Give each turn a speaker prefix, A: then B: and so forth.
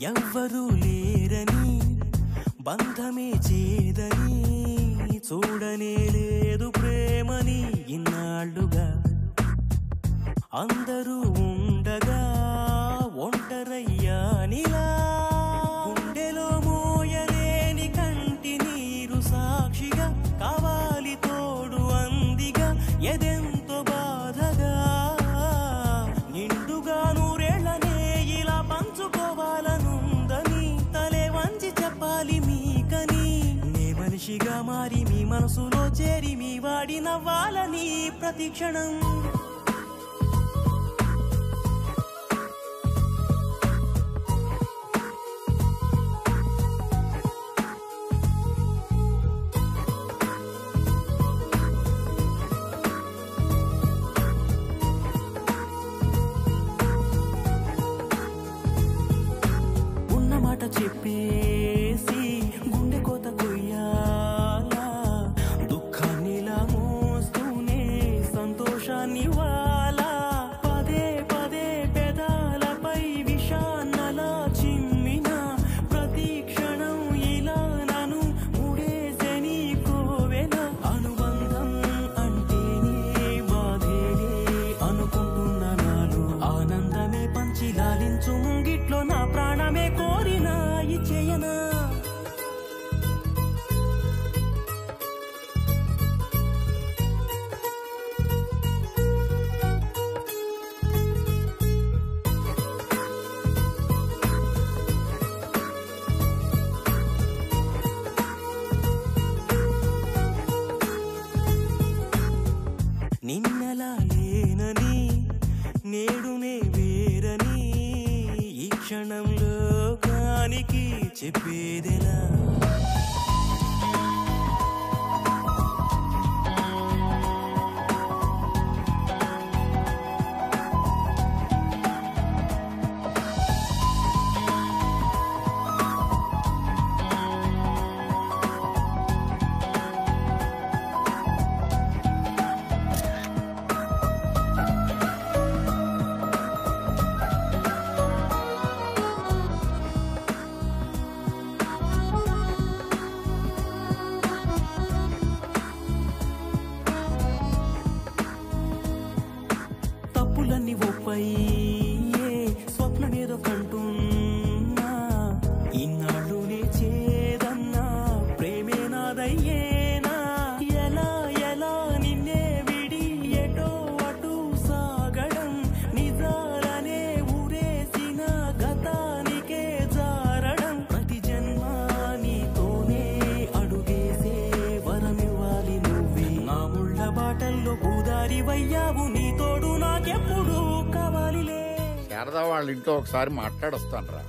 A: ఎవ్వరూ లేరని బంధమే చేదని చూడనే లేదు ప్రేమని ఇన్నాళ్ళుగా అందరూ ఉండగా ఒంటరయ్యానిలా గుండెలో మోయలేని కంటి నీరు సాక్షిగా కావాలి తోడు అందిగా ఎదెంతో బాధగా నిండుగా నూరేళ్లనే ఇలా పంచుకోవాలనుందని తలే వంచి చెప్పాలి మీకని నే మనిషిగా మారి మీ మనసులో చేరి మీ వాడి నవ్వాలని ప్రతి క్షణం చెప్పేసి గుండె కోత కొయ్యాలా దుఃఖాన్నిలా మోస్తూనే సంతోషాన్ని వాలా పదే పదే పెదాలపై విషాన్నలా చిమ్మిన ప్రతి క్షణం ఇలా నన్ను ముడేసెని కోవెల అనుబంధం అంటేనే బాధేనే అనుకుంటున్న నాలో ఆనందమే పంచి లాలించు ముంగిట్లో నా ప్రాణమే కోరినా చేయనా నిన్నలా లేనని నేడునే వేరని ఈ క్షణంలో కానికి చెప్పేదెలా తప్పులన్నీ ఒప్పై స్వప్నమేదో కంటున్నా ఇన్నాళ్ళునే చేదన్నా ప్రేమే నాదయ్యేనా ఎలా ఎలా నిన్నే విడి ఎటో అటు సాగడం నిజాలనే ఊరేసిన గతానికే జారడం ప్రతి జన్మానితోనే అడుగేసే వరమివ్వాలి నువ్వే నా ముళ్ళ బాటల్లో పూదారి వయ్యావు నీ తోడు నాకెప్పుడు కావాలిలే
B: శారదా వాళ్ళ ఇంట్లో ఒకసారి మాట్లాడొస్తాను రా.